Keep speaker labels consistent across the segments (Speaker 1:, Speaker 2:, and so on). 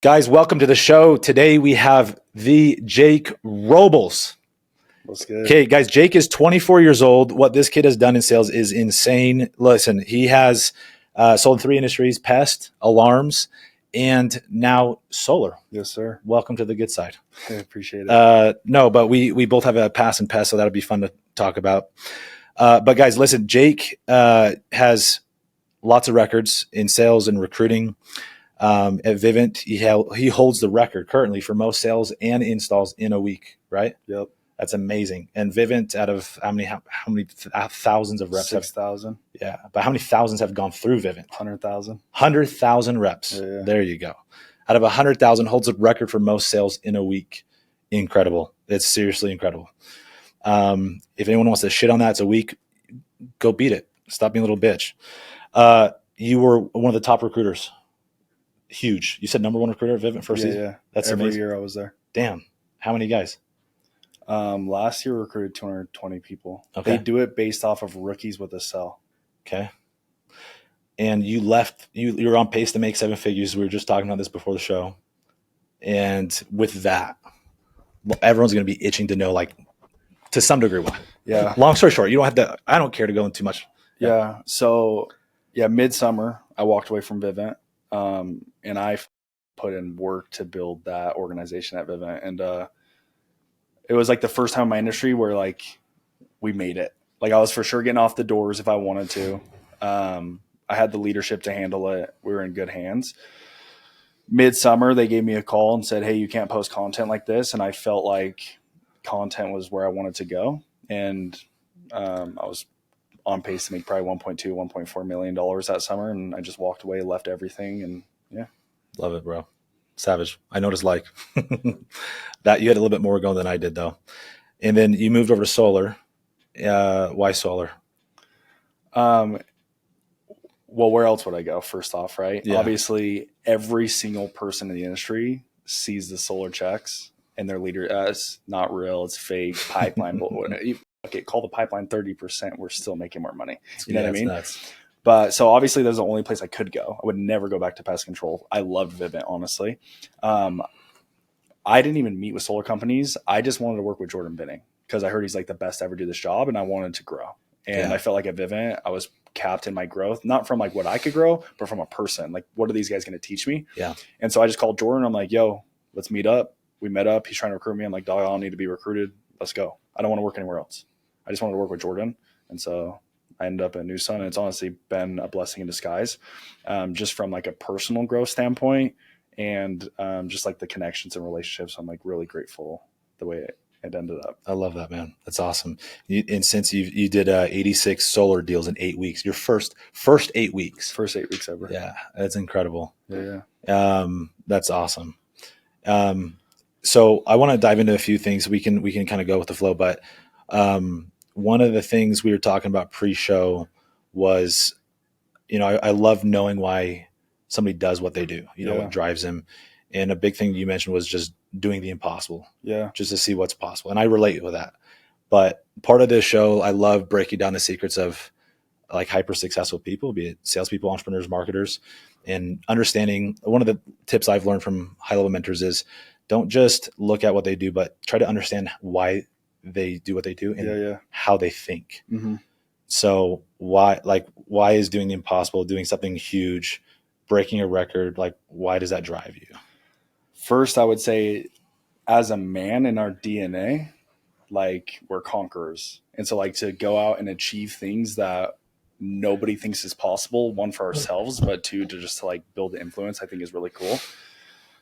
Speaker 1: Guys, welcome to the show. Today we have the Jake Robles.
Speaker 2: What's good?
Speaker 1: Okay, guys, Jake is 24 years old. What this kid has done in sales is insane. Listen, he has sold in 3 industries: pest, alarms, and now solar.
Speaker 2: Yes, sir.
Speaker 1: Welcome to the good side.
Speaker 2: I appreciate it.
Speaker 1: No, but we both have a pass and pest, so that'll be fun to talk about. But guys, listen, Jake has lots of records in sales and recruiting. At Vivint, he holds the record currently for most sales and installs in a week, right?
Speaker 2: Yep.
Speaker 1: That's amazing. And Vivint, out of how many thousands of reps?
Speaker 2: 6,000.
Speaker 1: Yeah, but how many thousands have gone through Vivint?
Speaker 2: 100,000.
Speaker 1: 100,000 reps.
Speaker 2: Yeah.
Speaker 1: There you go. Out of 100,000, holds a record for most sales in a week. Incredible. It's seriously incredible. If anyone wants to shit on that, it's a week. Go beat it. Stop being a little bitch. You were one of the top recruiters. Huge. You said number 1 recruiter at Vivint first season?
Speaker 2: Yeah.
Speaker 1: That's
Speaker 2: Every
Speaker 1: amazing.
Speaker 2: year I was there.
Speaker 1: Damn. How many guys?
Speaker 2: Last year we recruited 220 people.
Speaker 1: Okay.
Speaker 2: They do it based off of rookies with a sell.
Speaker 1: Okay. And you left, you were on pace to make 7 figures. We were just talking about this before the show. And with that, everyone's going to be itching to know, like, to some degree why.
Speaker 2: Yeah.
Speaker 1: Long story short, you don't have to, I don't care to go into too much.
Speaker 2: Yeah. So, midsummer, I walked away from Vivint. And I put in work to build that organization at Vivint. And it was like the first time in my industry where like we made it. Like I was for sure getting off the doors if I wanted to. I had the leadership to handle it. We were in good hands. Midsummer, they gave me a call and said, hey, you can't post content like this. And I felt like content was where I wanted to go. And I was on pace to make probably $1.2, $1.4 million that summer. And I just walked away, left everything. And yeah.
Speaker 1: Love it, bro. Savage. I noticed like that you had a little bit more going than I did though. And then you moved over to solar. Why solar?
Speaker 2: Well, where else would I go? First off, right?
Speaker 1: Yeah.
Speaker 2: Obviously, every single person in the industry sees the solar checks and their leader, it's not real, it's fake, pipeline. Okay, call the pipeline 30%. We're still making more money. You know what I mean?
Speaker 1: Nuts.
Speaker 2: But so obviously, that's the only place I could go. I would never go back to pest control. I loved Vivint, honestly. I didn't even meet with solar companies. I just wanted to work with Jordan Binning because I heard he's like the best to ever do this job, and I wanted to grow. And I felt like at Vivint, I was capped in my growth, not from like what I could grow, but from a person. Like, what are these guys going to teach me?
Speaker 1: Yeah.
Speaker 2: And so I just called Jordan. I'm like, yo, let's meet up. We met up. He's trying to recruit me. I'm like, dog, I don't need to be recruited. Let's go. I don't want to work anywhere else. I just wanted to work with Jordan. And so I ended up at New Sun, and it's honestly been a blessing in disguise, just from like a personal growth standpoint and just like the connections and relationships. I'm like really grateful the way it ended up.
Speaker 1: I love that, man. That's awesome. And since you did 86 solar deals in 8 weeks, your first 8 weeks.
Speaker 2: First 8 weeks ever.
Speaker 1: Yeah, that's incredible.
Speaker 2: Yeah.
Speaker 1: That's awesome. So I want to dive into a few things. We can kind of go with the flow, but one of the things we were talking about pre-show was, I love knowing why somebody does what they do, what drives them. And a big thing you mentioned was just doing the impossible.
Speaker 2: Yeah.
Speaker 1: Just to see what's possible. And I relate with that. But part of this show, I love breaking down the secrets of like hyper successful people, be it salespeople, entrepreneurs, marketers, and understanding. One of the tips I've learned from high level mentors is don't just look at what they do, but try to understand why they do what they do and how they think.
Speaker 2: Mm-hmm.
Speaker 1: So why is doing the impossible, doing something huge, breaking a record, like why does that drive you?
Speaker 2: First, I would say as a man in our DNA, like we're conquerors. And so like to go out and achieve things that nobody thinks is possible, one for ourselves, but two, to just to like build influence, I think is really cool.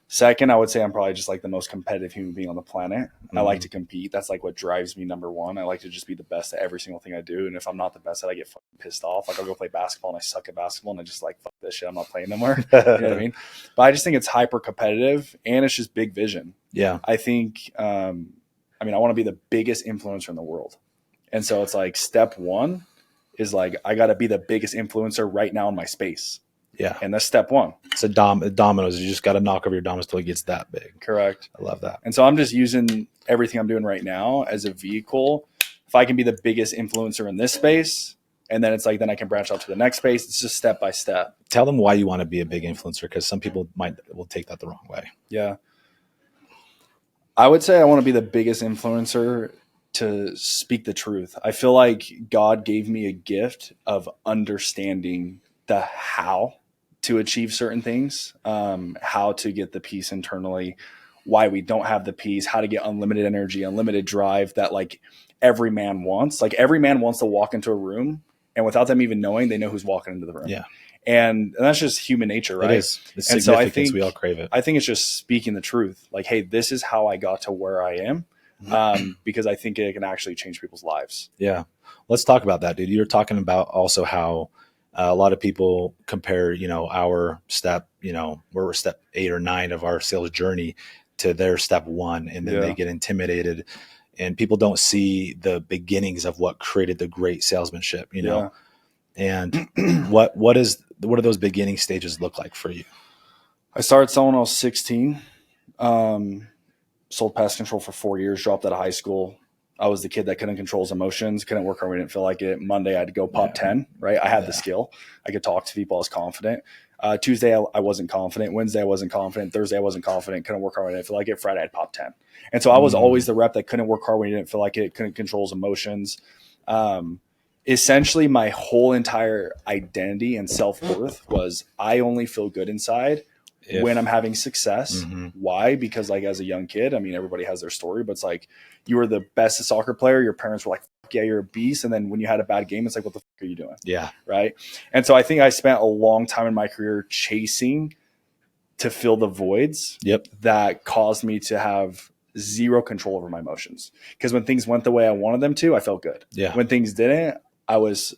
Speaker 2: Second, I would say I'm probably just like the most competitive human being on the planet. Mm-hmm. I like to compete. That's like what drives me, number one. I like to just be the best at every single thing I do. And if I'm not the best at it, I get fucking pissed off. Like I'll go play basketball and I suck at basketball and I just like, fuck this shit, I'm not playing no more. You know what I mean? But I just think it's hyper competitive and it's just big vision.
Speaker 1: Yeah.
Speaker 2: I think, I want to be the biggest influencer in the world. And so it's like step one is like, I got to be the biggest influencer right now in my space.
Speaker 1: Yeah.
Speaker 2: And that's step one.
Speaker 1: It's a dominoes. You just got to knock over your dominoes till it gets that big.
Speaker 2: Correct.
Speaker 1: I love that.
Speaker 2: And so I'm just using everything I'm doing right now as a vehicle. If I can be the biggest influencer in this space, And then it's like, then I can branch out to the next space. It's just step by step.
Speaker 1: Tell them why you want to be a big influencer, because some people will take that the wrong way.
Speaker 2: Yeah. I would say I want to be the biggest influencer to speak the truth. I feel like God gave me a gift of understanding the how to achieve certain things, how to get the peace internally, why we don't have the peace, how to get unlimited energy, unlimited drive that like every man wants. Like every man wants to walk into a room and without them even knowing, they know who's walking into the room.
Speaker 1: Yeah.
Speaker 2: And that's just human nature, right?
Speaker 1: It is. It's
Speaker 2: and
Speaker 1: significance.
Speaker 2: So I think
Speaker 1: we all crave it.
Speaker 2: I think it's just speaking the truth. Like, hey, this is how I got to where I am, because I think it can actually change people's lives.
Speaker 1: Yeah. Let's talk about that, dude. You're talking about also how a lot of people compare, our step, where we're step 8 or 9 of our sales journey to their step 1. And then they get intimidated, and people don't see the beginnings of what created the great salesmanship, know? And what do those beginning stages look like for you?
Speaker 2: I started selling when I was 16. Sold pest control for 4 years, dropped out of high school. I was the kid that couldn't control his emotions, couldn't work hard, we didn't feel like it. Monday, I had to go pop 10, right? I had the skill. I could talk to people. I was confident. Tuesday, I wasn't confident. Wednesday, I wasn't confident. Thursday, I wasn't confident. Couldn't work hard when I didn't feel like it. Friday, I'd pop 10. And so I was always the rep that couldn't work hard when he didn't feel like it, couldn't control his emotions. Essentially, my whole entire identity and self-worth was I only feel good inside when I'm having success. Why? Because like as a young kid, I mean, everybody has their story, but it's like you were the best soccer player. Your parents were like, fuck yeah, you're a beast. And then when you had a bad game, it's like, what the fuck are you doing?
Speaker 1: Yeah.
Speaker 2: Right. And so I think I spent a long time in my career chasing to fill the voids that caused me to have zero control over my emotions. Because when things went the way I wanted them to, I felt good.
Speaker 1: Yeah.
Speaker 2: When things didn't, I was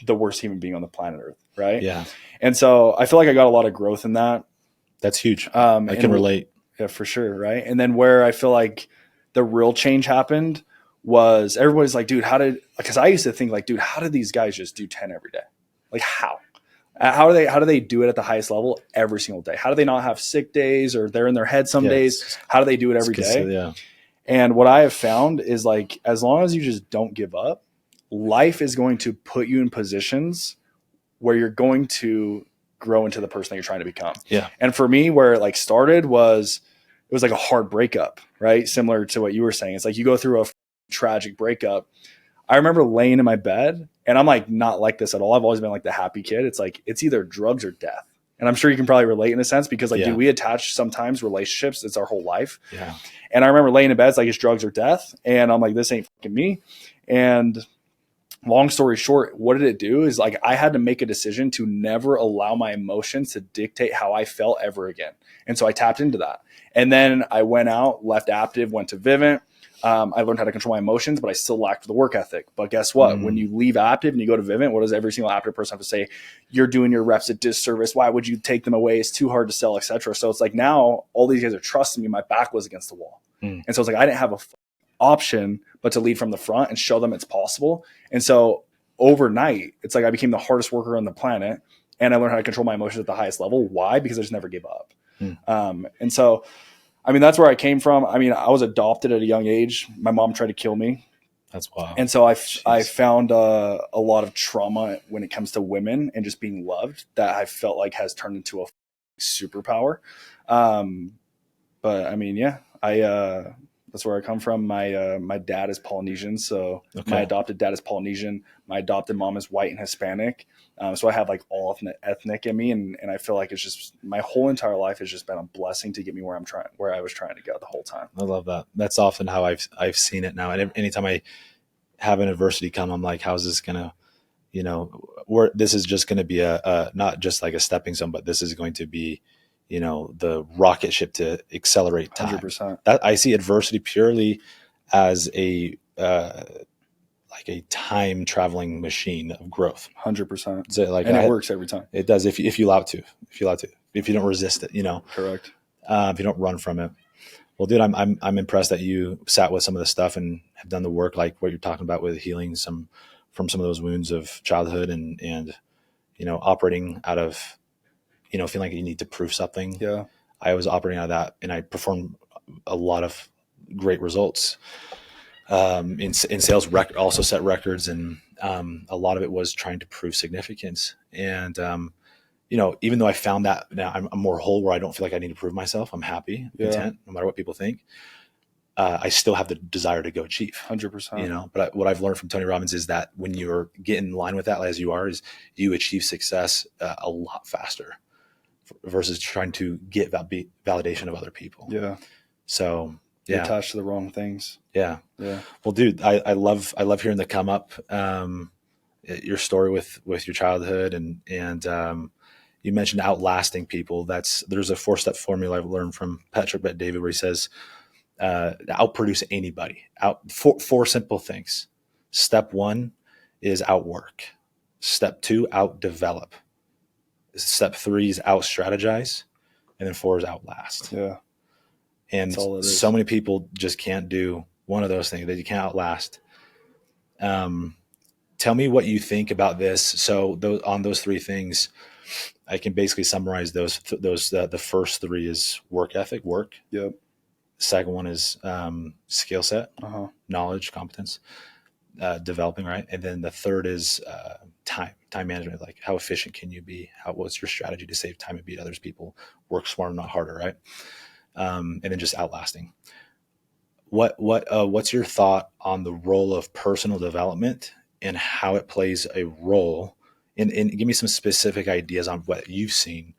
Speaker 2: the worst human being on the planet Earth. Right.
Speaker 1: Yeah.
Speaker 2: And so I feel like I got a lot of growth in that.
Speaker 1: That's huge. I can relate.
Speaker 2: Yeah, for sure. Right. And then where I feel like the real change happened was everybody's like, dude, because I used to think like, dude, how did these guys just do 10 every day? Like how do they do it at the highest level every single day? How do they not have sick days or they're in their head some days? How do they do it every day?
Speaker 1: Yeah.
Speaker 2: And what I have found is like, as long as you just don't give up, life is going to put you in positions where you're going to grow into the person that you're trying to become.
Speaker 1: Yeah.
Speaker 2: And for me, where it like started it was like a hard breakup, right? Similar to what you were saying. It's like you go through a tragic breakup. I remember laying in my bed and I'm like, not like this at all. I've always been like the happy kid. It's like, it's either drugs or death. And I'm sure you can probably relate in a sense because like, dude, we attach sometimes relationships. It's our whole life.
Speaker 1: Yeah.
Speaker 2: And I remember laying in bed, it's like it's drugs or death. And I'm like, this ain't fucking me. And long story short, what did it do is like I had to make a decision to never allow my emotions to dictate how I felt ever again. And so I tapped into that. And then I went out, left Aptive, went to Vivint. I learned how to control my emotions, but I still lacked the work ethic. But guess what? When you leave Aptive and you go to Vivint, what does every single Aptive person have to say? You're doing your reps a disservice. Why would you take them away? It's too hard to sell, etc. So it's like now all these guys are trusting me. My back was against the wall. And so it's like I didn't have a option but to lead from the front and show them it's possible. And so overnight, it's like I became the hardest worker on the planet and I learned how to control my emotions at the highest level. Why? Because I just never gave up. And so, I mean, that's where I came from. I mean, I was adopted at a young age. My mom tried to kill me.
Speaker 1: That's wild.
Speaker 2: And so I found a lot of trauma when it comes to women and just being loved that I felt like has turned into a superpower. But I mean, yeah, that's where I come from. My dad is Polynesian, so my adopted dad is Polynesian. My adopted mom is white and Hispanic. So I have like all ethnic in me, and I feel like it's just my whole entire life has just been a blessing to get me where I was trying to go the whole time.
Speaker 1: I love that. That's often how I've seen it now. And anytime I have an adversity come, I'm like, how's this gonna, this is just gonna be a not just like a stepping stone, but this is going to be, the rocket ship to accelerate time.
Speaker 2: 100%.
Speaker 1: That I see adversity purely as a like a time traveling machine of growth.
Speaker 2: 100%.
Speaker 1: So like,
Speaker 2: and it works every time.
Speaker 1: It does if you allow it to. If you don't resist it,
Speaker 2: Correct.
Speaker 1: If you don't run from it. Well, dude, I'm impressed that you sat with some of the stuff and have done the work, like what you're talking about with healing from some of those wounds of childhood and operating out of feeling like you need to prove something.
Speaker 2: Yeah.
Speaker 1: I was operating out of that and I performed a lot of great results. in sales, also set records, and a lot of it was trying to prove significance. And even though I found that now I'm more whole, where I don't feel like I need to prove myself, I'm happy, content, no matter what people think. I still have the desire to go achieve.
Speaker 2: 100%.
Speaker 1: But what I've learned from Tony Robbins is that when you're getting in line with that, as you are, is you achieve success a lot faster versus trying to get validation of other people.
Speaker 2: Yeah.
Speaker 1: So
Speaker 2: You're attached to the wrong things.
Speaker 1: Yeah.
Speaker 2: Yeah.
Speaker 1: Well, dude, I love hearing the come up, your story with your childhood, and you mentioned outlasting people. There's a 4-step formula I've learned from Patrick Bet-David where he says, outproduce anybody. Four simple things. Step 1 is outwork. Step 2, outdevelop. Step 3 is out-strategize. And then 4 is outlast.
Speaker 2: Yeah.
Speaker 1: And so many people just can't do one of those things, that you can't outlast. Tell me what you think about this. So on those 3 things, I can basically summarize those. The first 3 is work ethic, work.
Speaker 2: Yep.
Speaker 1: Second one is skill set, knowledge, competence, developing, right? And then the third is time management. Like, how efficient can you be? What's your strategy to save time and beat others people? Work smarter, not harder, right? And then just outlasting. What's your thought on the role of personal development and how it plays a role? And give me some specific ideas on what you've seen.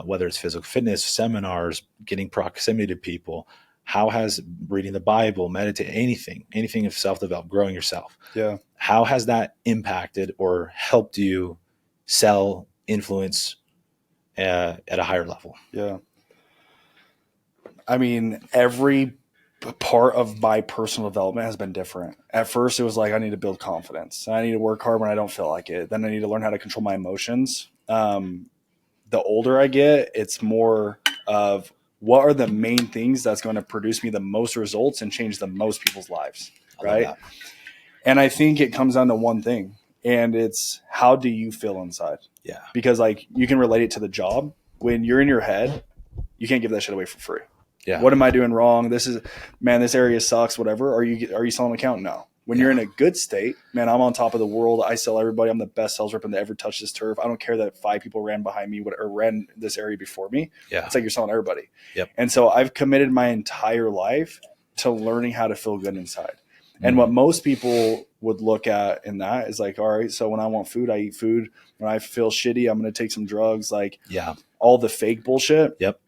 Speaker 1: Whether it's physical fitness, seminars, getting proximity to people, how has reading the Bible, meditating, anything of self-development, growing yourself, how has that impacted or helped you sell, influence at a higher level?
Speaker 2: Yeah. I mean, every part of my personal development has been different. At first, it was like, I need to build confidence. I need to work hard when I don't feel like it. Then I need to learn how to control my emotions. The older I get, it's more of what are the main things that's going to produce me the most results and change the most people's lives, right? And I think it comes down to one thing, and it's, how do you feel inside?
Speaker 1: Yeah.
Speaker 2: Because like, you can relate it to the job. When you're in your head, you can't give that shit away for free.
Speaker 1: Yeah.
Speaker 2: What am I doing wrong? This area sucks, whatever. Are you selling an account? No. When you're in a good state, man, I'm on top of the world. I sell everybody. I'm the best sales rep to ever touch this turf. I don't care that 5 people ran behind me or ran this area before me.
Speaker 1: Yeah.
Speaker 2: It's like you're selling everybody.
Speaker 1: Yep.
Speaker 2: And so I've committed my entire life to learning how to feel good inside. And what most people would look at in that is like, all right, so when I want food, I eat food. When I feel shitty, I'm going to take some drugs. Like, all the fake bullshit.
Speaker 1: Yep.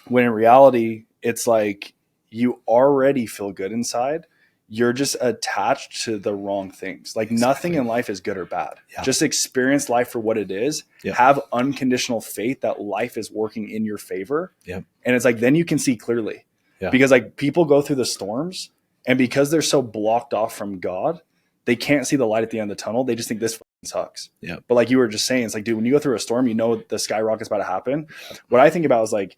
Speaker 2: When in reality, it's like, you already feel good inside. You're just attached to the wrong things. Like, nothing in life is good or bad. Yeah. Just experience life for what it is. Yep. Have unconditional faith that life is working in your favor.
Speaker 1: Yep. And
Speaker 2: it's like, then you can see clearly. Yeah. Because like, people go through the storms, and because they're so blocked off from God, they can't see the light at the end of the tunnel. They just think this sucks.
Speaker 1: Yep.
Speaker 2: But like you were just saying, it's like, dude, when you go through a storm, you know the skyrocket's about to happen. What I think about is like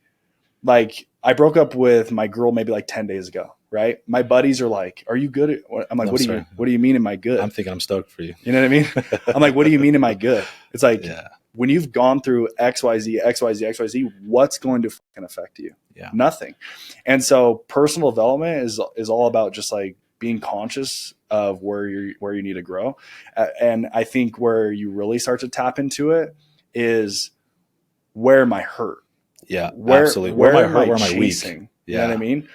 Speaker 2: I broke up with my girl maybe like 10 days ago, right? My buddies are like, are you good? I'm like, what do you mean am I good?
Speaker 1: I'm thinking I'm stoked for you.
Speaker 2: You know what I mean? I'm like, what do you mean am I good? It's like, when you've gone through XYZ, what's going to fucking affect you?
Speaker 1: Yeah.
Speaker 2: Nothing. And so personal development is all about just like being conscious of where you need to grow. And I think where you really start to tap into it is, where am I hurt?
Speaker 1: Yeah, absolutely. Where am I hurt? Where am I weak?
Speaker 2: Yeah. You know what I mean?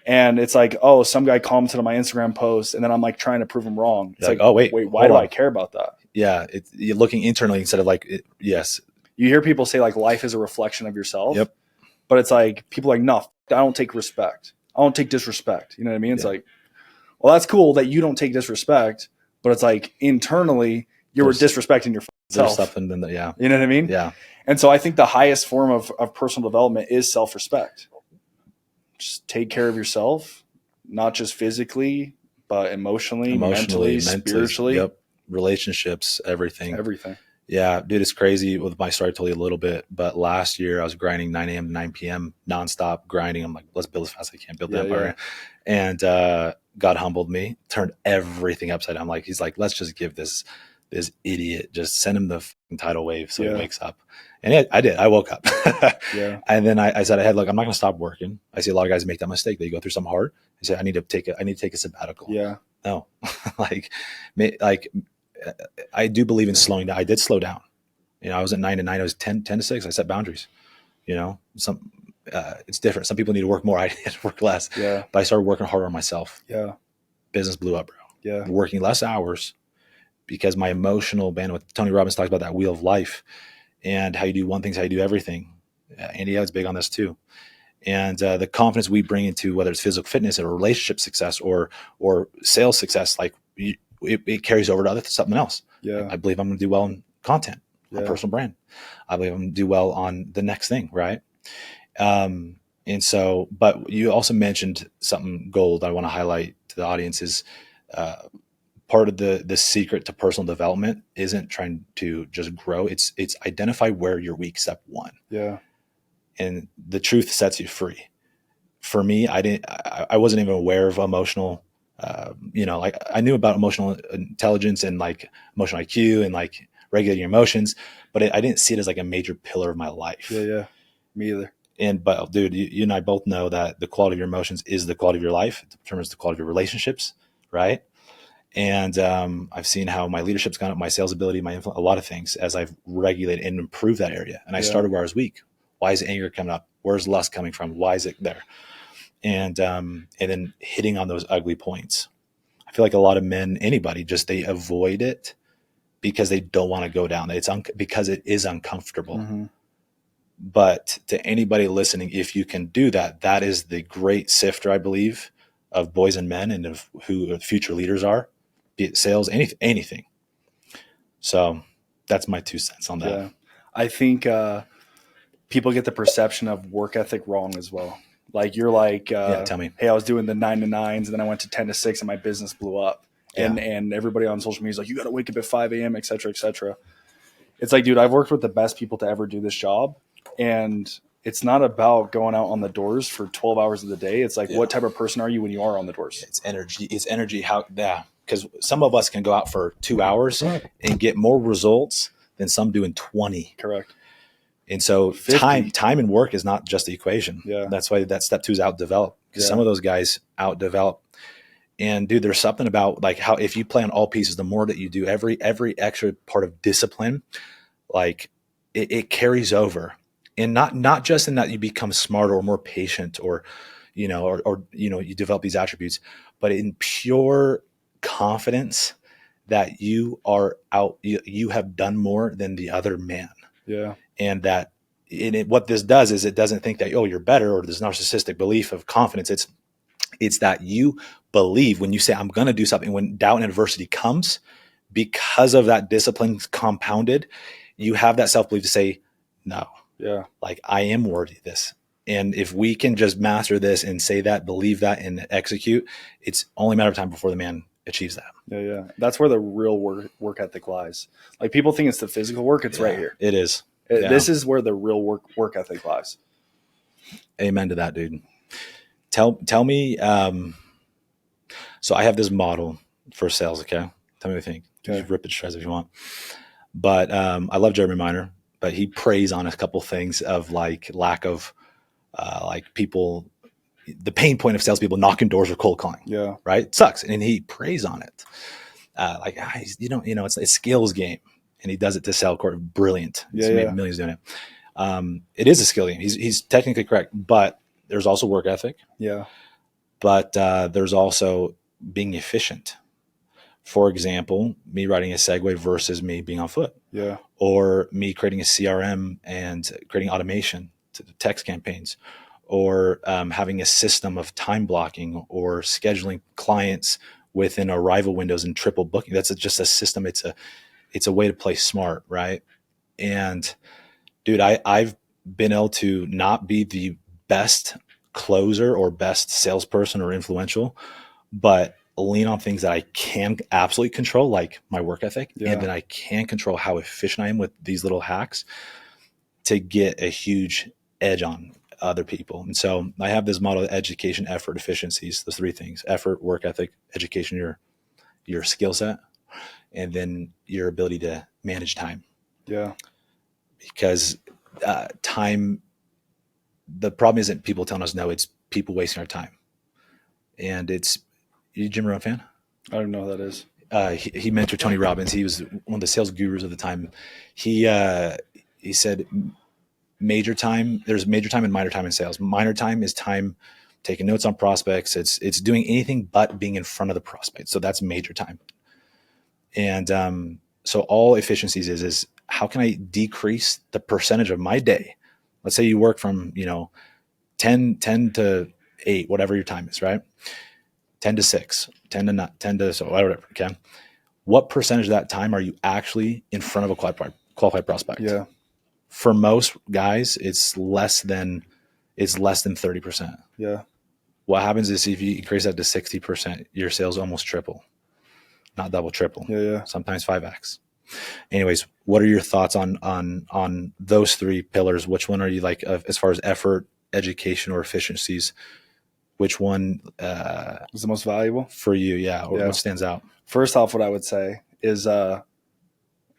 Speaker 2: And it's like, oh, some guy commented on my Instagram post, and then I'm like trying to prove him wrong. It's like, oh, wait, why do I care about that?
Speaker 1: Yeah, you're looking internally instead of like, yes.
Speaker 2: You hear people say like, life is a reflection of yourself.
Speaker 1: Yep.
Speaker 2: But it's like, people are like, no, I don't take respect. I don't take disrespect. You know what I mean? It's like, well, that's cool that you don't take disrespect, but it's like, internally, you were disrespecting your self.
Speaker 1: There's something in there, yeah.
Speaker 2: You know what I mean?
Speaker 1: Yeah.
Speaker 2: And so I think the highest form of personal development is self-respect. Just take care of yourself, not just physically, but emotionally, mentally, spiritually.
Speaker 1: Yep. Relationships, everything.
Speaker 2: Everything.
Speaker 1: Yeah, dude, it's crazy. With my story, I told you a little bit, but last year I was grinding 9 a.m. to 9 p.m. nonstop grinding. I'm like, let's build as fast as I can, build the empire. Yeah. And God humbled me, turned everything upside down. He's like, let's just give this idiot, just send him the tidal wave so he wakes up. And I did. I woke up.
Speaker 2: Yeah.
Speaker 1: And then I said, look, I'm not going to stop working. I see a lot of guys make that mistake. They go through something hard. I said, I need to take a sabbatical.
Speaker 2: Yeah.
Speaker 1: No, like, I do believe in slowing down. I did slow down. I was at 9 to 9. I was 10 to 6. I set boundaries. It's different. Some people need to work more. I need to work less.
Speaker 2: Yeah.
Speaker 1: But I started working harder on myself.
Speaker 2: Yeah.
Speaker 1: Business blew up, bro.
Speaker 2: Yeah.
Speaker 1: Working less hours because my emotional bandwidth. Tony Robbins talks about that wheel of life and how you do one thing is how you do everything. Andy Elliot's big on this too. And the confidence we bring into whether it's physical fitness or relationship success or sales success, like it carries over to something else.
Speaker 2: Yeah.
Speaker 1: I believe I'm going to do well in content, on personal brand. I believe I'm going to do well on the next thing, right? And so, but you also mentioned something gold I want to highlight to the audience is part of the secret to personal development isn't trying to just grow. It's identify where you're weak, step one.
Speaker 2: Yeah.
Speaker 1: And the truth sets you free. For me, I wasn't even aware of emotional, like I knew about emotional intelligence and like emotional IQ and like regulating your emotions, but I didn't see it as like a major pillar of my life.
Speaker 2: Yeah. Yeah. Me either.
Speaker 1: But dude, you and I both know that the quality of your emotions is the quality of your life. It determines the quality of your relationships, right? And I've seen how my leadership's gone up, my sales ability, my influence, a lot of things as I've regulated and improved that area. And I started where I was weak. Why is anger coming up? Where's lust coming from? Why is it there? And then hitting on those ugly points. I feel like a lot of men, anybody, just they avoid it because they don't want to go down. Because it is uncomfortable.
Speaker 2: Mm-hmm.
Speaker 1: But to anybody listening, if you can do that, that is the great sifter, I believe, of boys and men and of who future leaders are, be it sales, anything. So that's my 2 cents on that.
Speaker 2: Yeah. I think people get the perception of work ethic wrong as well. Like you're like,
Speaker 1: tell me.
Speaker 2: Hey, I was doing the 9 to 9s and then I went to 10 to 6 and my business blew up.
Speaker 1: Yeah.
Speaker 2: And everybody on social media is like, you got to wake up at 5 a.m., et cetera, et cetera. It's like, dude, I've worked with the best people to ever do this job. And it's not about going out on the doors for 12 hours of the day. It's like, what type of person are you when you are on the doors?
Speaker 1: It's energy. Because some of us can go out for 2 hours and get more results than some do in 20.
Speaker 2: Correct.
Speaker 1: And so
Speaker 2: 50.
Speaker 1: time and work is not just the equation.
Speaker 2: Yeah.
Speaker 1: That's why that step 2 is outdevelop. Because some of those guys outdevelop. And dude, there's something about like how if you play on all pieces, the more that you do, every extra part of discipline, like it carries over. And not just in that you become smarter or more patient or you develop these attributes, but in pure confidence that you have done more than the other man.
Speaker 2: Yeah.
Speaker 1: And that what this does is it doesn't think that, oh, you're better, or this narcissistic belief of confidence. It's that you believe when you say, I'm going to do something, when doubt and adversity comes, because of that discipline compounded, you have that self-belief to say, no, like I am worthy of this. And if we can just master this and say that, believe that, and execute, it's only a matter of time before the man achieves that.
Speaker 2: Yeah. That's where the real work ethic lies. Like people think it's the physical work. It's right here.
Speaker 1: It is.
Speaker 2: This is where the real work ethic lies.
Speaker 1: Amen to that, dude. Tell me. So I have this model for sales. Okay. Tell me what you think. Okay. You rip it to shreds if you want. But I love Jeremy Minor, but he preys on a couple things of like lack of like people, the pain point of salespeople knocking doors or cold calling.
Speaker 2: Yeah.
Speaker 1: Right. It sucks. And he preys on it. It's a skills game. And he does it to sell court. Brilliant. He's made millions doing it. It is a skill game. He's technically correct, but there's also work ethic.
Speaker 2: Yeah.
Speaker 1: But there's also being efficient. For example, me writing a segue versus me being on foot.
Speaker 2: Yeah.
Speaker 1: Or me creating a CRM and creating automation to text campaigns, or having a system of time blocking or scheduling clients within arrival windows and triple booking. That's just a system. It's a way to play smart, right? And dude, I've been able to not be the best closer or best salesperson or influential, but lean on things that I can absolutely control, like my work ethic, and then I can control how efficient I am with these little hacks to get a huge edge on other people. And so I have this model of education, effort, efficiencies, those 3 things: effort, work ethic, education, your skill set, and then your ability to manage time.
Speaker 2: Yeah.
Speaker 1: Because time. The problem isn't people telling us no; it's people wasting our time. And it's, you a Jim Rohn fan?
Speaker 2: I don't know who that is.
Speaker 1: He mentored Tony Robbins. He was one of the sales gurus of the time. He said major time. There's major time and minor time in sales. Minor time is time taking notes on prospects. It's doing anything but being in front of the prospect. So that's major time. And so all efficiencies is how can I decrease the percentage of my day? Let's say you work from 10 to 8, whatever your time is, right? 10 to 6, 10 to not 10 to so whatever. Okay. What percentage of that time are you actually in front of a qualified prospect?
Speaker 2: Yeah.
Speaker 1: For most guys, it's less than 30%.
Speaker 2: Yeah.
Speaker 1: What happens is if you increase that to 60%, your sales almost triple, not double, triple.
Speaker 2: Yeah.
Speaker 1: Sometimes 5x. Anyways, what are your thoughts on those 3 pillars? Which one are you like as far as effort, education, or efficiencies? Which one
Speaker 2: is the most valuable
Speaker 1: for you? Yeah. Or what stands out?
Speaker 2: First off, what I would say is I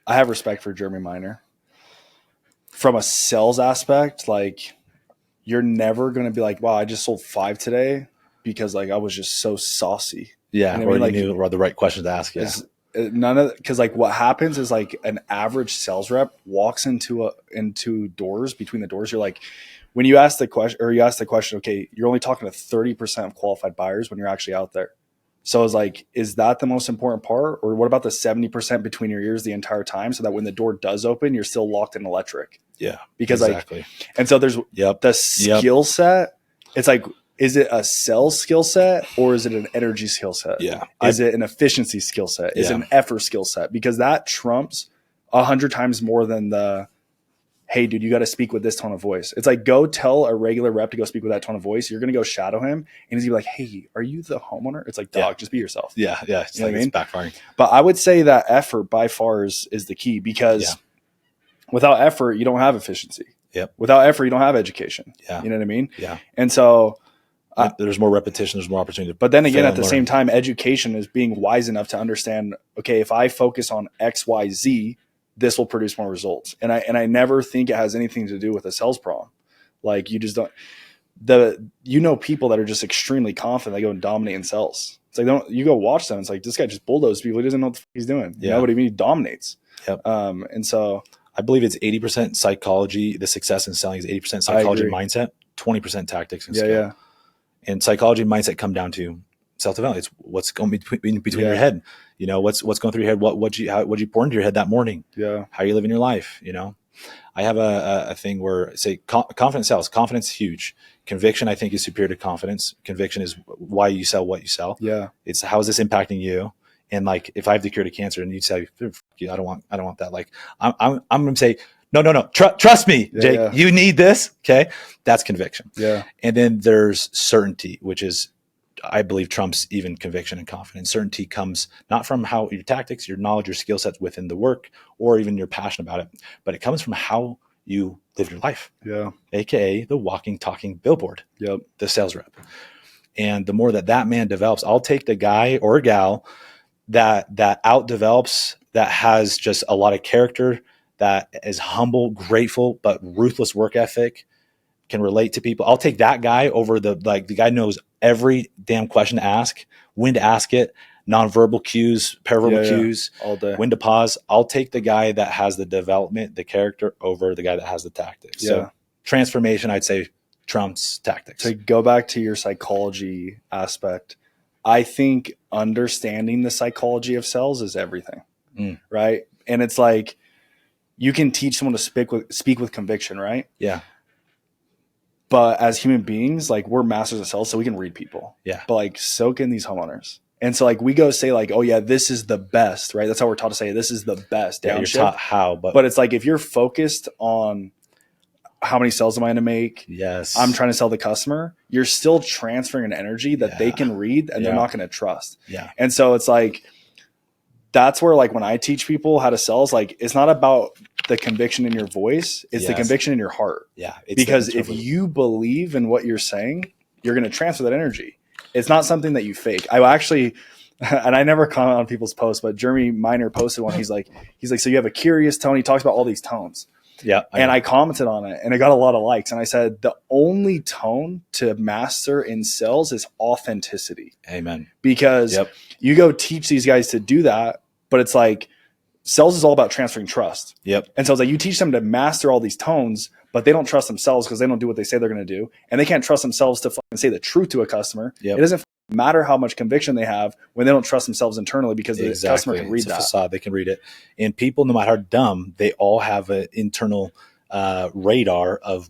Speaker 2: have respect for Jeremy Miner. From a sales aspect, like you're never going to be like, wow, I just sold 5 today because like I was just so saucy.
Speaker 1: Yeah. Or you knew what the right questions to ask. Yeah.
Speaker 2: None of because like what happens is like an average sales rep walks into doors. Between the doors, you're like, when you ask the question, okay, you're only talking to 30% of qualified buyers when you're actually out there. So I was like, is that the most important part? Or what about the 70% between your ears the entire time so that when the door does open, you're still locked in electric?
Speaker 1: Yeah.
Speaker 2: Because exactly. And so there's the skill set. It's like, is it a sales skill set or is it an energy skill set?
Speaker 1: Yeah.
Speaker 2: Is it an efficiency skill set? Is it an effort skill set? Because that trumps 100 times more than the, hey, dude, you got to speak with this tone of voice. It's like, go tell a regular rep to go speak with that tone of voice. You're going to go shadow him. And he's going to be like, hey, are you the homeowner? It's like, dog, just be yourself.
Speaker 1: Yeah. Yeah.
Speaker 2: You know what I mean?
Speaker 1: It's backfiring.
Speaker 2: But I would say that effort by far is the key because without effort, you don't have efficiency.
Speaker 1: Yep.
Speaker 2: Without effort, you don't have education.
Speaker 1: Yeah.
Speaker 2: You know what I mean?
Speaker 1: Yeah.
Speaker 2: And so
Speaker 1: there's more repetition. There's more opportunity.
Speaker 2: But then again, at the same time, education is being wise enough to understand, okay, if I focus on X, Y, Z, this will produce more results. And I never think it has anything to do with a sales problem. Like you just don't, people that are just extremely confident, they go and dominate in sales. It's like, you go watch them. It's like, this guy just bulldozes people. He doesn't know what the fuck he's doing. You know what I mean? He dominates.
Speaker 1: Yep.
Speaker 2: And so
Speaker 1: I believe it's 80% psychology. The success in selling is 80% psychology and mindset, 20% tactics and skill.
Speaker 2: Yeah.
Speaker 1: And psychology and mindset come down to self-development. It's what's going between your head. What's going through your head. What you pour into your head that morning.
Speaker 2: Yeah.
Speaker 1: How you living your life. I have a thing where say confidence sells. Confidence is huge. Conviction, I think, is superior to confidence. Conviction is why you sell what you sell.
Speaker 2: Yeah.
Speaker 1: It's how is this impacting you? And like, if I have the cure to cancer, and you say, I don't want that. Like, I'm going to say, no, trust me, Jake. You need this. Okay, that's conviction.
Speaker 2: Yeah.
Speaker 1: And then there's certainty, which is, I believe, trumps even conviction and confidence. Certainty comes not from how your tactics, your knowledge, your skill sets within the work, or even your passion about it, but it comes from how you live your life.
Speaker 2: Yeah.
Speaker 1: AKA the walking, talking billboard.
Speaker 2: Yep.
Speaker 1: The sales rep. And the more that man develops, I'll take the guy or gal that outdevelops, that has just a lot of character, that is humble, grateful, but ruthless work ethic, can relate to people. I'll take that guy over the guy knows every damn question to ask, when to ask it, nonverbal cues, paraverbal cues,
Speaker 2: all day,
Speaker 1: when to pause. I'll take the guy that has the development, the character, over the guy that has the tactics.
Speaker 2: Yeah.
Speaker 1: So transformation, I'd say, trumps tactics.
Speaker 2: To go back to your psychology aspect, I think understanding the psychology of sales is everything, right? And it's like, you can teach someone to speak with conviction, right?
Speaker 1: Yeah.
Speaker 2: But as human beings, like, we're masters of sales, so we can read people.
Speaker 1: Yeah.
Speaker 2: But like, soak in these homeowners. And so like, we go say like, oh yeah, this is the best, right? That's how we're taught to say this is the best.
Speaker 1: Yeah, you're taught how,
Speaker 2: but it's like, if you're focused on how many sales am I going to make?
Speaker 1: Yes.
Speaker 2: I'm trying to sell the customer. You're still transferring an energy that they can read and they're not going to trust.
Speaker 1: Yeah.
Speaker 2: And so it's like, that's where like when I teach people how to sell, it's like, it's not about the conviction in your voice. It's the conviction in your heart.
Speaker 1: Yeah.
Speaker 2: Because if you believe in what you're saying, you're going to transfer that energy. It's not something that you fake. I actually, and I never comment on people's posts, but Jeremy Miner posted one. He's like, so you have a curious tone. He talks about all these tones.
Speaker 1: Yeah.
Speaker 2: And I commented on it and it got a lot of likes. And I said, the only tone to master in sales is authenticity.
Speaker 1: Amen.
Speaker 2: Because you go teach these guys to do that, but it's like sales is all about transferring trust.
Speaker 1: Yep.
Speaker 2: And so it's like you teach them to master all these tones, but they don't trust themselves because they don't do what they say they're going to do. And they can't trust themselves to fucking say the truth to a customer. It doesn't matter how much conviction they have when they don't trust themselves internally, because the customer can read that.
Speaker 1: Facade. They can read it. And people, no matter how dumb, they all have an internal radar of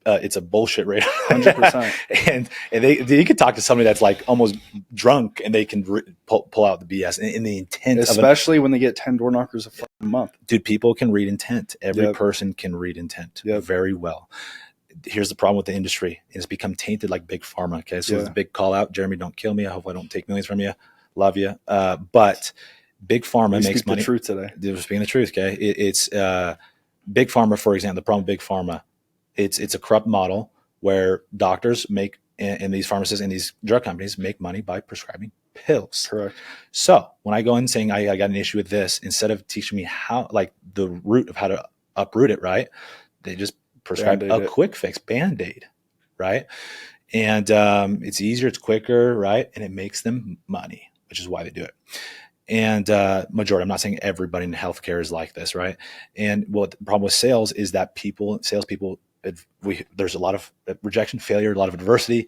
Speaker 1: it's a bullshit radar.
Speaker 2: 100%.
Speaker 1: and you could talk to somebody that's like almost drunk and they can pull out the BS in the intent.
Speaker 2: Especially when they get 10 door knockers a month.
Speaker 1: Dude, people can read intent. Every person can read intent very well. Here's the problem with the industry. It's become tainted like big pharma. Okay. So it's a big call out. Jeremy, don't kill me. I hope I don't take millions from you. Love you. But big pharma makes money.
Speaker 2: The truth today.
Speaker 1: We're speaking the truth. Okay. It's big pharma, for example, the problem with big pharma, it's a corrupt model where doctors make, and these pharmacists and these drug companies make money by prescribing pills.
Speaker 2: Correct.
Speaker 1: So when I go in saying I got an issue with this, instead of teaching me how, like the root of how to uproot it, right? They just prescribe a quick fix, Band-Aid, right? And it's easier, it's quicker, right? And it makes them money, which is why they do it. And majority, I'm not saying everybody in healthcare is like this, right? And what the problem with sales is that salespeople, there's a lot of rejection, failure, a lot of adversity,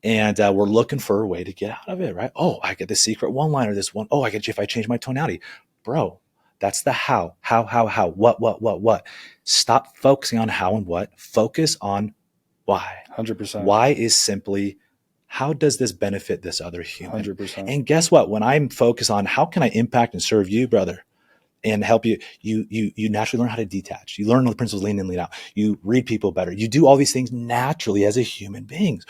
Speaker 1: and we're looking for a way to get out of it, right? Oh, I get this secret one-liner, this one. Oh, I get you if I change my tonality. Bro, that's the how, what. Stop focusing on how and what. Focus on why.
Speaker 2: 100%.
Speaker 1: Why is simply, how does this benefit this other human?
Speaker 2: 100%.
Speaker 1: And guess what? When I'm focused on how can I impact and serve you, brother, and help you, you naturally learn how to detach. You learn the principles, lean in, lean out. You read people better. You do all these things naturally as a human being.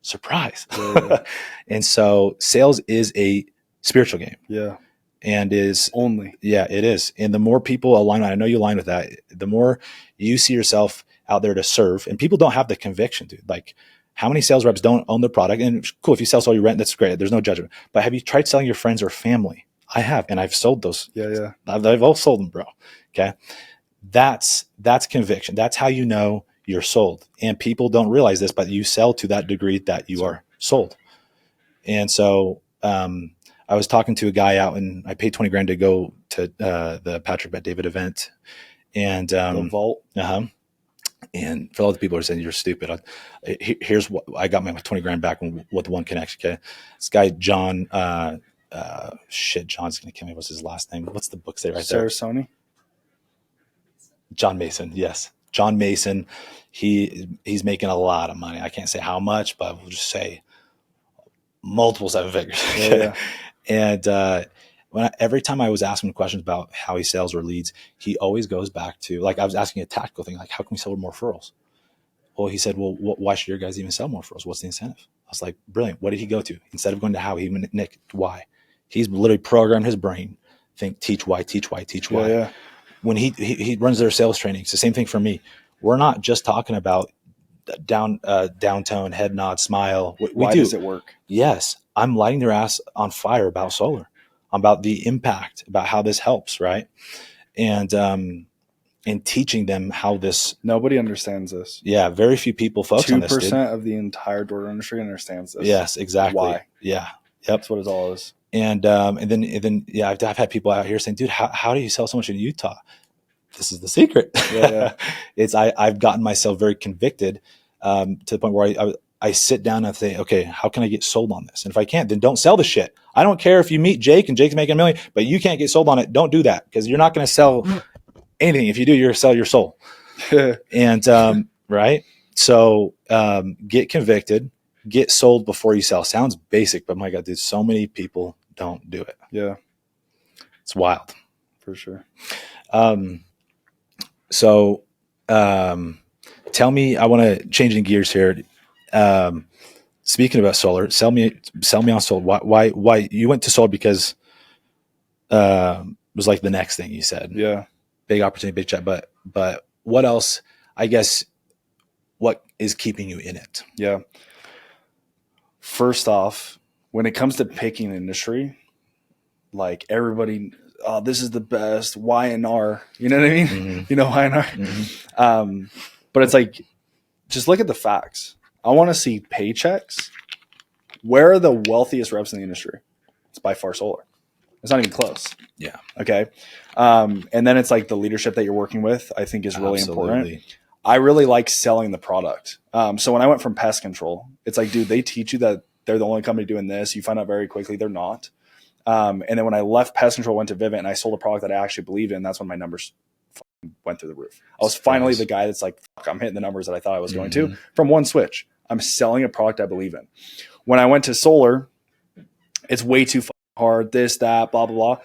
Speaker 1: Surprise.
Speaker 2: Yeah.
Speaker 1: And so sales is a spiritual game.
Speaker 2: Yeah.
Speaker 1: And is
Speaker 2: only.
Speaker 1: Yeah, it is. And the more people align, I know you align with that, the more you see yourself out there to serve. And people don't have the conviction, dude. Like, how many sales reps don't own their product? And cool, if you sell your rent, that's great. There's no judgment. But have you tried selling your friends or family? I have, and I've sold those.
Speaker 2: Yeah.
Speaker 1: I've all sold them, bro. Okay. That's conviction. That's how you know you're sold. And people don't realize this, but you sell to that degree that you are sold. And so I was talking to a guy out, and I paid $20,000 to go to the Patrick Bet David event. And
Speaker 2: the vault.
Speaker 1: And for all the people who are saying you're stupid, here's what I got my $20,000 back with the one connection. Okay. This guy, John, John's going to kill me. What's his last name? What's the book say right there?
Speaker 2: Sarasoni?
Speaker 1: John Mason. Yes. John Mason. He's making a lot of money. I can't say how much, but we'll just say multiple seven figures.
Speaker 2: Yeah.
Speaker 1: And every time I was asking him questions about how he sells or leads, he always goes back to, like, I was asking a tactical thing, like, how can we sell more referrals? Well, he said, well, why should your guys even sell more referrals? What's the incentive? I was like, brilliant. What did he go to? Instead of going to how, he went Nick, why? He's literally programmed his brain, think, teach why.
Speaker 2: Yeah.
Speaker 1: When he runs their sales training, it's the same thing for me. We're not just talking about downtone, head nod, smile.
Speaker 2: Why does it work?
Speaker 1: Yes. I'm lighting their ass on fire about solar, about the impact, about how this helps, right? And teaching them how this.
Speaker 2: Nobody understands this.
Speaker 1: Yeah, very few people focus on this.
Speaker 2: 2% of the entire door industry understands this.
Speaker 1: Yes, exactly.
Speaker 2: Why?
Speaker 1: Yeah,
Speaker 2: that's what it all is.
Speaker 1: And then yeah, I've had people out here saying, dude, how do you sell so much in Utah? This is the secret.
Speaker 2: Yeah.
Speaker 1: I've gotten myself very convicted to the point where I sit down and say, okay, how can I get sold on this? And if I can't, then don't sell the shit. I don't care if you meet Jake and Jake's making $1 million, but you can't get sold on it. Don't do that, because you're not going to sell anything. If you do, you're going to sell your soul. And right. So get convicted, get sold before you sell. Sounds basic, but my God, dude, so many people don't do it.
Speaker 2: Yeah.
Speaker 1: It's wild.
Speaker 2: For sure.
Speaker 1: So tell me, I want to change in gears here. Speaking about solar, sell me on solar. Why you went to solar? Because it was like the next thing you said.
Speaker 2: Yeah.
Speaker 1: Big opportunity, big chat. But what else, I guess, what is keeping you in it?
Speaker 2: Yeah. First off, when it comes to picking industry, like everybody, oh, this is the best Y&R. You know what I mean?
Speaker 1: Mm-hmm.
Speaker 2: You know Y&R?
Speaker 1: Mm-hmm.
Speaker 2: But it's like, just look at the facts. I want to see paychecks. Where are the wealthiest reps in the industry? It's by far solar. It's not even close.
Speaker 1: Yeah.
Speaker 2: Okay. And then it's like the leadership that you're working with, I think is really important. I really like selling the product. So when I went from pest control, it's like, dude, they teach you that they're the only company doing this. You find out very quickly they're not. And then when I left pest control, went to Vivint, and I sold a product that I actually believe in, that's when my numbers went through the roof. I was finally the guy that's like, fuck, I'm hitting the numbers that I thought I was going to from one switch. I'm selling a product I believe in. When I went to solar, it's way too hard, this, that, blah, blah, blah.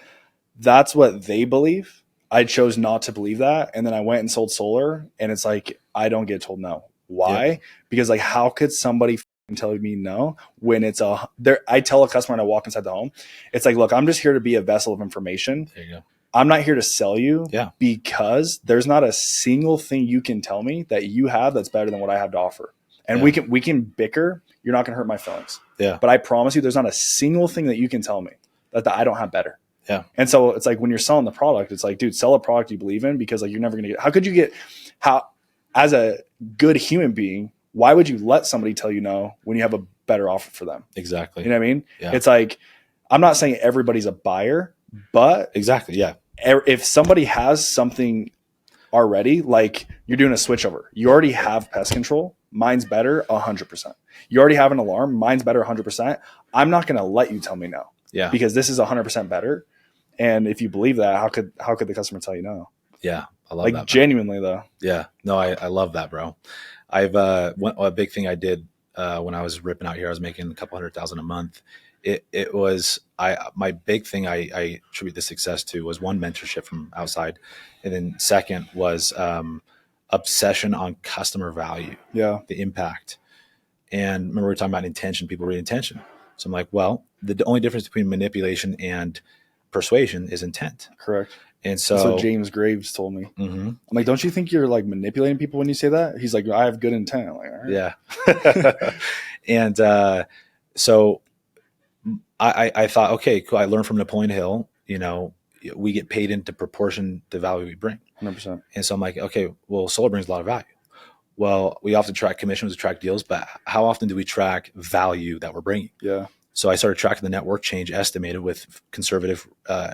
Speaker 2: That's what they believe. I chose not to believe that. And then I went and sold solar, and it's like, I don't get told no. Why? Yeah. Because like, how could somebody tell me no when it's I tell a customer when I walk inside the home, it's like, look, I'm just here to be a vessel of information. There you go. I'm not here to sell you because there's not a single thing you can tell me that you have that's better than what I have to offer. And we can bicker. You're not going to hurt my feelings. Yeah. But I promise you, there's not a single thing that you can tell me that I don't have better. Yeah. And so it's like when you're selling the product, it's like, dude, sell a product you believe in, because like you're never going to as a good human being, why would you let somebody tell you no when you have a better offer for them? Exactly. You know what I mean? Yeah. It's like, I'm not saying everybody's a buyer, but exactly. Yeah. If somebody has something already, like you're doing a switchover, you already have pest control. Mine's better 100%. You already have an alarm. Mine's better 100%. I'm not going to let you tell me no. Yeah. Because this is 100% better. And if you believe that, how could the customer tell you no? Yeah. I love that. Like genuinely though. Yeah. No, I love that, bro. A big thing I did when I was ripping out here, I was making a couple $100,000 a month. It was my big thing I attribute the success to was, one, mentorship from outside, and then second was obsession on customer value. Yeah, the impact. And remember, we were talking about intention. People read intention. So I'm like, well, the only difference between manipulation and persuasion is intent. Correct. And so that's what James Graves told me. Mm-hmm. I'm like, don't you think you're like manipulating people when you say that? He's like, I have good intent. I'm like, all right. Yeah. And so I thought, okay, cool. I learned from Napoleon Hill, we get paid into proportion to value we bring. 100%. And so I'm like, okay, well, solar brings a lot of value. Well, we often track commissions, we track deals, but how often do we track value that we're bringing? Yeah. So I started tracking the net worth change estimated with conservative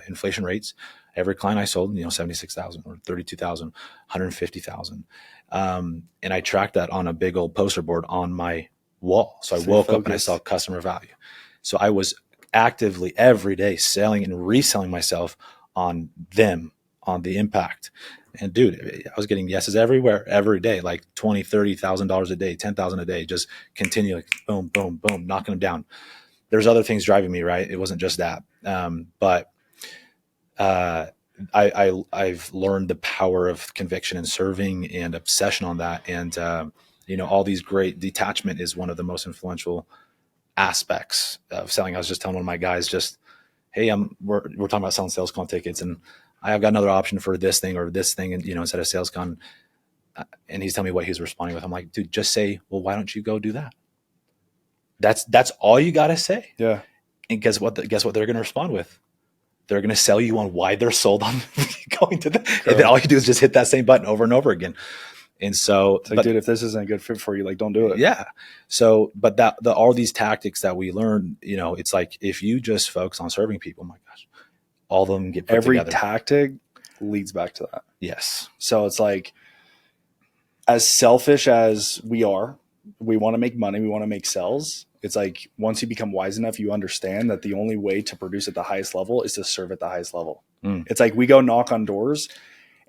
Speaker 2: inflation rates. Every client I sold, 76,000 or 32,000, 150,000. And I tracked that on a big old poster board on my wall. So I woke up and I saw customer value. So I was actively every day selling and reselling myself on them, on the impact. And dude, I was getting yeses everywhere, every day, like $20,000, $30,000 a day, 10,000 a day, just continually boom, boom, boom, knocking them down. There's other things driving me, right? It wasn't just that. But I've learned the power of conviction and serving and obsession on that. And, all these great detachment is one of the most influential aspects of selling. I was just telling one of my guys, hey, we're talking about selling sales con tickets, and I've got another option for this thing or this thing. And, instead of sales con, and he's telling me what he's responding with. I'm like, dude, just say, well, why don't you go do that? That's all you got to say. Yeah. And guess what they're going to respond with? They're going to sell you on why they're sold on going to that. And then all you do is just hit that same button over and over again. And so, it's like, dude, if this isn't a good fit for you, like, don't do it. Yeah. So, but all these tactics that we learn, it's like, if you just focus on serving people, oh my gosh, all of them get put together. Every tactic leads back to that. Yes. So it's like, as selfish as we are, we want to make money, we want to make sales. It's like, once you become wise enough, you understand that the only way to produce at the highest level is to serve at the highest level. It's like, we go knock on doors,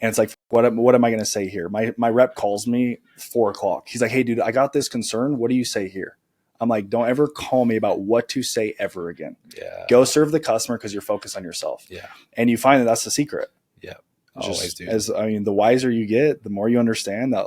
Speaker 2: and it's like, what am I going to say here? My rep calls me 4:00. He's like, hey, dude, I got this concern. What do you say here? I'm like, don't ever call me about what to say ever again. Yeah. Go serve the customer because you're focused on yourself. Yeah. And you find that that's the secret. Yeah. Always do. The wiser you get, the more you understand that,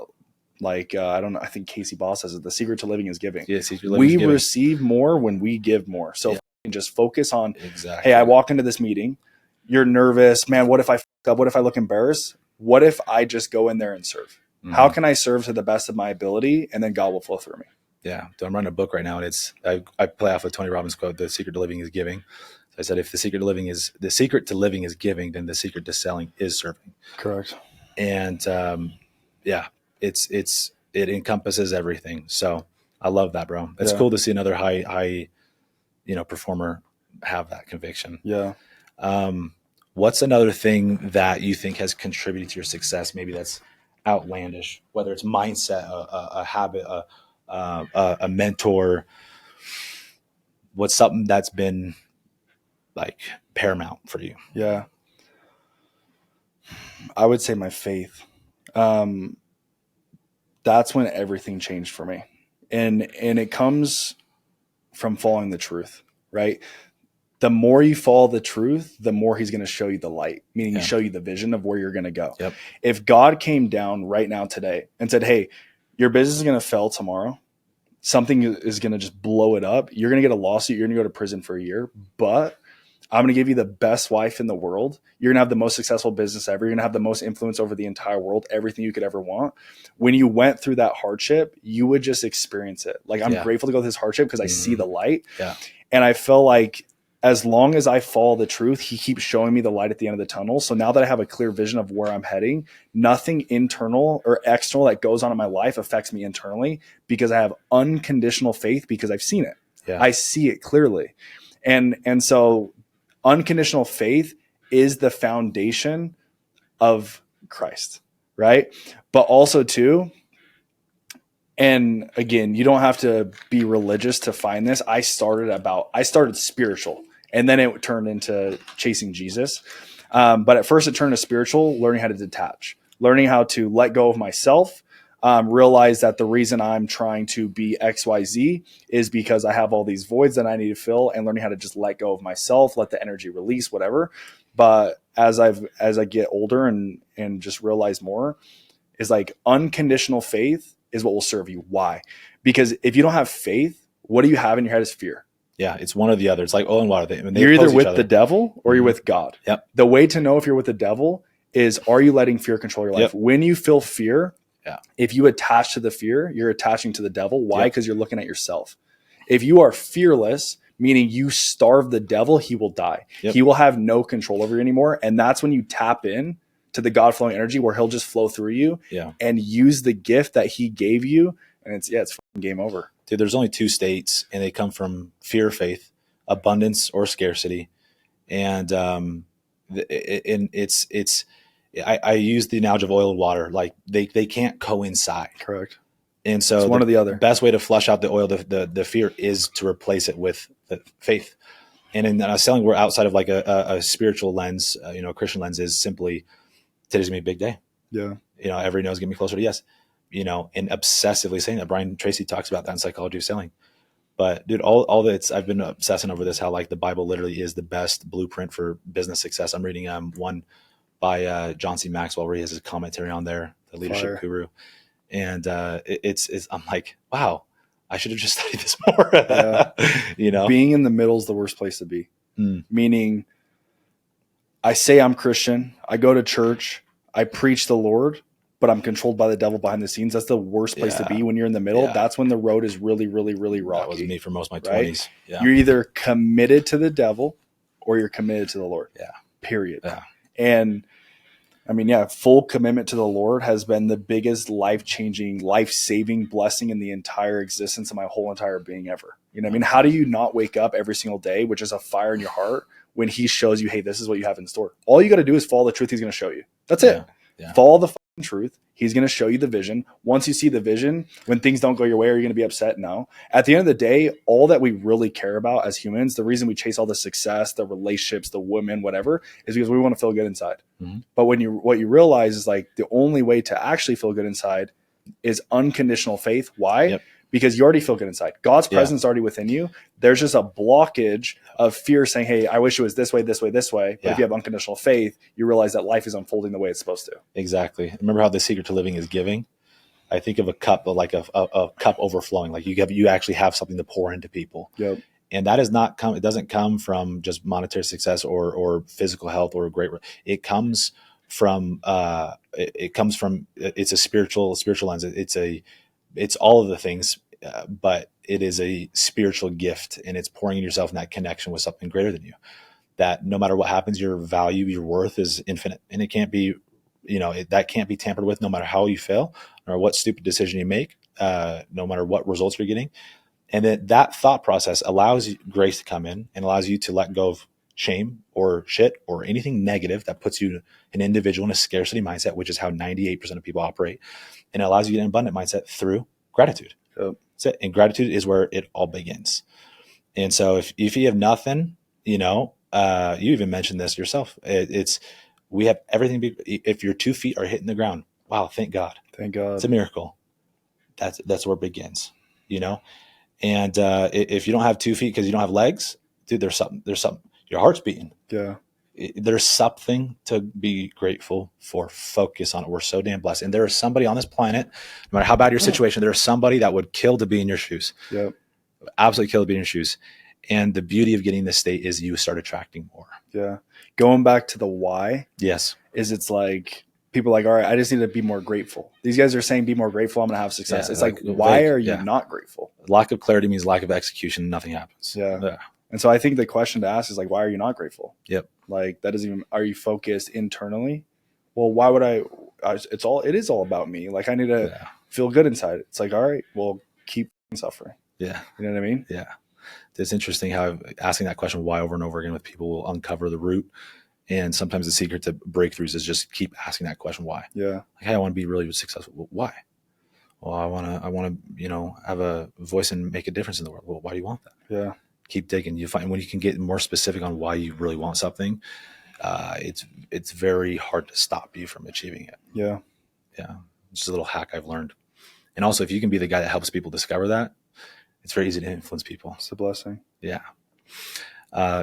Speaker 2: like, I don't know, I think Casey Boss says it, the secret to living is giving. Yeah, we receive more when we give more. So just focus on, exactly. Hey, I walk into this meeting, you're nervous, man, what if I fuck up? What if I look embarrassed? What if I just go in there and serve? Mm-hmm. How can I serve to the best of my ability? And then God will flow through me. Yeah. So I'm writing a book right now, and I play off a Tony Robbins quote, the secret to living is giving.
Speaker 1: So I said, if the secret to living is giving, then the secret to selling is serving.
Speaker 2: Correct.
Speaker 1: And yeah, it encompasses everything. So I love that, bro. It's cool to see another high performer have that conviction.
Speaker 2: Yeah.
Speaker 1: What's another thing that you think has contributed to your success? Maybe that's outlandish, whether it's mindset, a habit, a mentor. What's something that's been like paramount for you?
Speaker 2: Yeah. I would say my faith. That's when everything changed for me. And it comes from following the truth, right? The more you follow the truth, the more he's going to show you the light, meaning show you the vision of where you're going to go.
Speaker 1: Yep.
Speaker 2: If God came down right now today and said, hey, your business is going to fail tomorrow, something is going to just blow it up, you're going to get a lawsuit, you're going to go to prison for a year, but I'm going to give you the best wife in the world. You're going to have the most successful business ever. You're going to have the most influence over the entire world, everything you could ever want. When you went through that hardship, you would just experience it. Like, I'm grateful to go through this hardship because I see the light.
Speaker 1: Yeah.
Speaker 2: And I feel like as long as I follow the truth, he keeps showing me the light at the end of the tunnel. So now that I have a clear vision of where I'm heading, nothing internal or external that goes on in my life affects me internally because I have unconditional faith because I've seen it.
Speaker 1: Yeah.
Speaker 2: I see it clearly. And so unconditional faith is the foundation of Christ, right? But also too, and again, you don't have to be religious to find this. I started spiritual, and then it turned into chasing Jesus. But at first it turned to spiritual, learning how to detach, learning how to let go of myself, realize that the reason I'm trying to be XYZ is because I have all these voids that I need to fill, and learning how to just let go of myself, let the energy release, whatever. But as I get older and just realize more, is like unconditional faith is what will serve you. Why? Because if you don't have faith, what do you have in your head is fear.
Speaker 1: Yeah, it's one or the other. It's like oil and water.
Speaker 2: You're either with the devil or you're with God.
Speaker 1: Yep.
Speaker 2: The way to know if you're with the devil is, are you letting fear control your life?
Speaker 1: Yep.
Speaker 2: When you feel fear,
Speaker 1: yeah,
Speaker 2: if you attach to the fear, you're attaching to the devil. Why? Because you're looking at yourself. If you are fearless, meaning you starve the devil, he will die. He will have no control over you anymore. And that's when you tap in to the God flowing energy where he'll just flow through you and use the gift that he gave you. And it's fucking game over.
Speaker 1: Dude, there's only two states, and they come from fear, faith, abundance, or scarcity. And I use the analogy of oil and water. Like they can't coincide.
Speaker 2: Correct.
Speaker 1: And so
Speaker 2: it's one or the other.
Speaker 1: The best way to flush out the oil, the fear, is to replace it with the faith. And in selling, we're outside of like a spiritual lens, a Christian lens is simply, today's gonna be a big day.
Speaker 2: Yeah.
Speaker 1: Every no is getting me closer to yes. And obsessively saying that. Brian Tracy talks about that in Psychology of Selling. But dude, all that I've been obsessing over this, how like the Bible literally is the best blueprint for business success. I'm reading one by John C. Maxwell where he has his commentary on there, the leadership guru. And it's I'm like, wow, I should have just studied this more.
Speaker 2: Being in the middle is the worst place to be. Meaning, I say I'm Christian, I go to church, I preach the Lord, but I'm controlled by the devil behind the scenes. That's the worst place to be when you're in the middle. That's when the road is really, really, really rocky.
Speaker 1: That was me for most of my 20s. Yeah.
Speaker 2: You're either committed to the devil or you're committed to the Lord.
Speaker 1: Yeah.
Speaker 2: Period.
Speaker 1: Yeah.
Speaker 2: And I mean, full commitment to the Lord has been the biggest life-changing, life-saving blessing in the entire existence of my whole entire being ever. You know what I mean? How do you not wake up every single day with just a fire in your heart when he shows you, hey, this is what you have in store? All you got to do is follow the truth he's going to show you. That's it. Yeah. Follow the truth. He's going to show you the vision. Once you see the vision, when things don't go your way, are you going to be upset? No. At the end of the day, all that we really care about as humans, the reason we chase all the success, the relationships, the women, whatever, is because we want to feel good inside. Mm-hmm. But what you realize is like the only way to actually feel good inside is unconditional faith. Why? Because you already feel good inside. God's presence is already within you. There's just a blockage of fear saying, hey, I wish it was this way, this way, this way. But if you have unconditional faith, you realize that life is unfolding the way it's supposed to.
Speaker 1: Exactly. Remember how the secret to living is giving? I think of a cup, like a cup overflowing. Like you actually have something to pour into people. Yep. And that it doesn't come from just monetary success or physical health or it comes from, it's a spiritual lens. It's all of the things, but it is a spiritual gift, and it's pouring yourself in that connection with something greater than you. That no matter what happens, your value, your worth is infinite, and it can't be, that can't be tampered with. No matter how you fail or what stupid decision you make, no matter what results you're getting, and that thought process allows grace to come in and allows you to let go of shame or shit or anything negative that puts you, an individual, in a scarcity mindset, which is how 98% of people operate, and it allows you to get an abundant mindset through gratitude.
Speaker 2: Yep.
Speaker 1: That's it. And gratitude is where it all begins. And so if you have nothing, you even mentioned this yourself. We have everything. If your 2 feet are hitting the ground, wow, thank God.
Speaker 2: Thank God.
Speaker 1: It's a miracle. That's where it begins, And if you don't have 2 feet because you don't have legs, dude, there's something. Your heart's beating.
Speaker 2: Yeah.
Speaker 1: There's something to be grateful for. Focus on it. We're so damn blessed. And there is somebody on this planet, no matter how bad your situation, there is somebody that would kill to be in your shoes.
Speaker 2: Yep.
Speaker 1: Absolutely kill to be in your shoes. And the beauty of getting this state is you start attracting more.
Speaker 2: Yeah. Going back to the why.
Speaker 1: Yes.
Speaker 2: It's like people are like, all right, I just need to be more grateful. These guys are saying be more grateful. I'm going to have success.
Speaker 1: Yeah,
Speaker 2: it's like why are you not grateful?
Speaker 1: Lack of clarity means lack of execution. Nothing happens.
Speaker 2: Yeah. And so I think the question to ask is like, why are you not grateful?
Speaker 1: Yep.
Speaker 2: Like that doesn't even, are you focused internally? Well, why would it is all about me. Like I need to feel good inside. It's like, all right, well, keep suffering.
Speaker 1: Yeah.
Speaker 2: You know what I mean?
Speaker 1: Yeah. It's interesting how asking that question why over and over again with people will uncover the root. And sometimes the secret to breakthroughs is just keep asking that question why.
Speaker 2: Yeah.
Speaker 1: Like, hey, I want to be really successful. Well, why? Well, I want to, have a voice and make a difference in the world. Well, why do you want that?
Speaker 2: Yeah.
Speaker 1: Keep digging. You find when you can get more specific on why you really want something, it's very hard to stop you from achieving it.
Speaker 2: Yeah.
Speaker 1: Yeah. Just a little hack I've learned. And also, if you can be the guy that helps people discover that, it's very easy to influence people.
Speaker 2: It's a blessing.
Speaker 1: Yeah.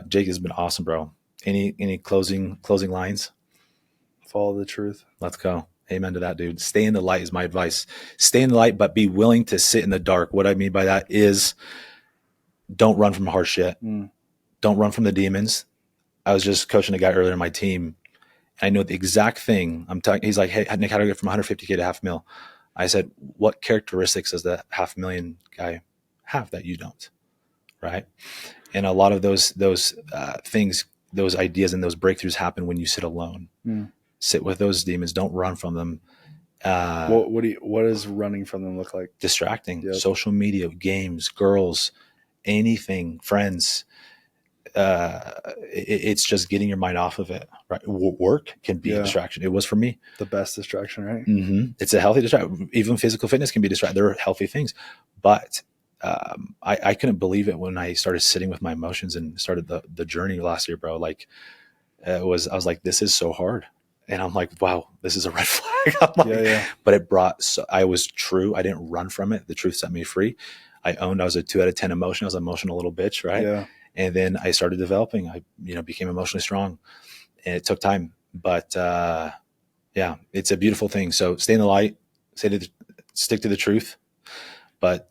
Speaker 1: Jake, has been awesome, bro. Any closing lines?
Speaker 2: Follow the truth.
Speaker 1: Let's go. Amen to that, dude. Stay in the light is my advice. Stay in the light, but be willing to sit in the dark. What I mean by that is don't run from hard shit. Don't run from the demons. I was just coaching a guy earlier in my team. And I know the exact thing. He's like, hey, Nick, how do I get from 150K to $500,000? I said, what characteristics does that $500,000 guy have that you don't? Right. And a lot of those things, those ideas and those breakthroughs happen when you sit alone. Sit with those demons. Don't run from them.
Speaker 2: What does running from them look like?
Speaker 1: Distracting. Yep. Social media, games, girls, anything, friends. It's just getting your mind off of it. Right. Work can be a distraction. It was for me.
Speaker 2: The best distraction, right?
Speaker 1: Mm-hmm. It's a healthy distraction. Even physical fitness can be distracting. They're healthy things, but I couldn't believe it when I started sitting with my emotions and started the journey last year, bro. Like I was like, this is so hard. And I'm like, wow, this is a red flag. I'm like, but it I was true. I didn't run from it. The truth set me free. I owned, I was a 2 out of 10 emotion. I was an emotional little bitch. Right.
Speaker 2: Yeah. And
Speaker 1: then I started developing. I, became emotionally strong, and it took time, but it's a beautiful thing. So stay in the light, stick to the truth, but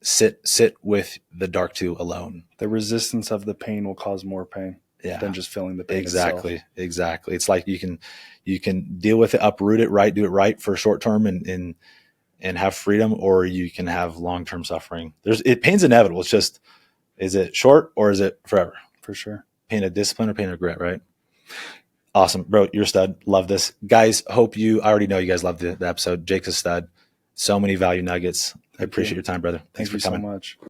Speaker 1: sit with the dark too alone.
Speaker 2: The resistance of the pain will cause more pain than just feeling the pain.
Speaker 1: Exactly.
Speaker 2: itself.
Speaker 1: Exactly. It's like you can deal with it, uproot it, right, do it right for short term and have freedom, or you can have long-term suffering. Pain's inevitable. It's just, is it short or is it forever?
Speaker 2: For sure.
Speaker 1: Pain of discipline or pain of regret, right? Awesome. Bro, you're a stud. Love this. Guys, I already know you guys love the episode. Jake's a stud. So many value nuggets. I appreciate your time, brother. Thanks for coming.
Speaker 2: Thank you so much.